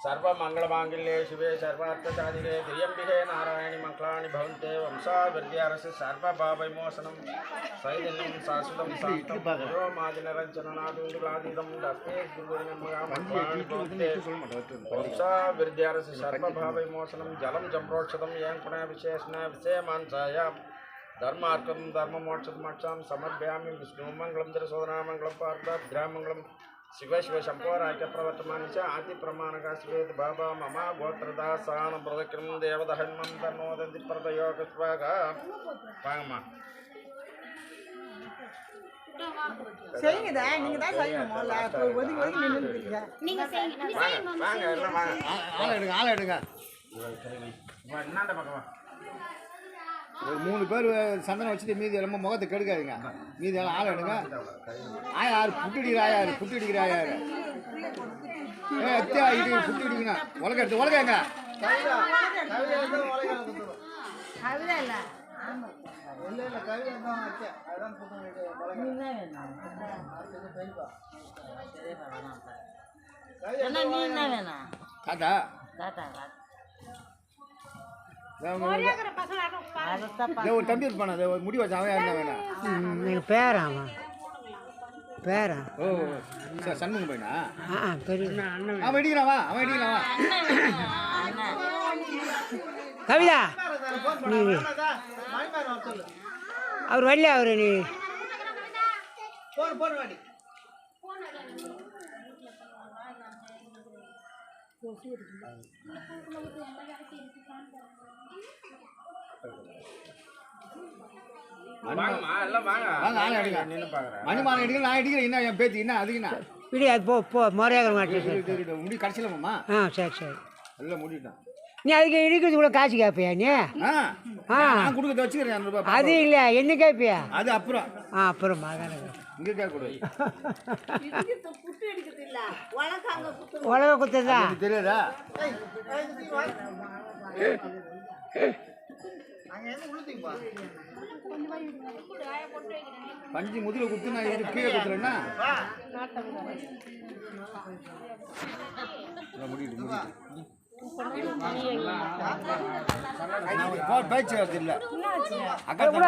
सर्वमंगलमांगल्ये शिवे सर्वार्थसाधिके त्र्यंबिके नारायणि मंगलानि भवन्ते वंशावृद्ध्यर्थे सर्वपापविमोचनं सैदन्यं शाश्वतं शान्तं योमादिनरञ्जननादुन्दुलादिदं दस्ते गुरुर्नमः वंशावृद्ध्यर्थे सर्वपापविमोचनं जलं जम्प्रोक्षतं यं पुनः विशेषण विषयमांसाय धर्मार्थं धर्ममोक्षं समर्पयामि विष्णुमंगलं दर्शोदनामंगलं पार्थाभ्यामंगलं शिव शिव शंभो राज्य प्रवर्तमान आदि प्रमाणक श्वेत बाबा मम गोत्रदासान प्रदक्रम देवदहन्मं तन्नोदन्ति प्रदयोग स्वागा வாங்கம்மா செய்யுங்கடா நீங்க தான் செய்யணும் முதல்ல ஒதுங்கி ஒதுங்கி நின்னுட்டீங்க நீங்க செய்யுங்க வாங்க எல்லாம் வாங்க ஆளை எடுங்க என்னண்ட பக்கம் வா ஒரு 3 பேர் சந்தனம் வச்சுட்டு மீதி எல்லாம் முகத்தை கெடுக்காதீங்க மீதி எல்லாம் ஆளை எடுங்க ஆயார் புட்டு அடிக்கிறாயாரு அத்தியா இது புட்டு அடிக்கங்க உலக எடுத்து உலகங்க காட்டா ஒரு தம்பி இருப்பான முடி வச்சு அவன் என்ன வேணாம் நீங்கள் பேராமா பேரா ஓ சார் சண்முகம் பையனா பெரிய அவன் இடிக்கிறாவா கவிதா நீ அவர் வரலையா அவரு நீ வாங்கம்மா எல்லாம் வாங்க ஆளை எடுங்க நின்னு பாக்குறேன் மணிமாலை எடுக்க நான் எடுக்கிறேன் என்ன என் பேத்தி என்ன அதுக்கு என்ன விடி அது போ முறையாக மாட்டேன் முடி கடைசியில் மாமா சரி சரி எல்லாம் முடிட்டான் நீ அதுக்கு இடிக்கிறது கூட காசு கேட்பியா நீ நான் கொடுக்க வச்சுக்கிறேன் ரூபாய் அது இல்லை என்ன கேட்பியா அது அப்புறம் அப்புறம் இங்கே கேட்கக்கூடாது உலக குத்ததா தெரியாதா பஞ்சு முதுல குத்து நான் இது கீழே குத்துறேன்னா முடியுது பேச்சு இல்லை அக்கா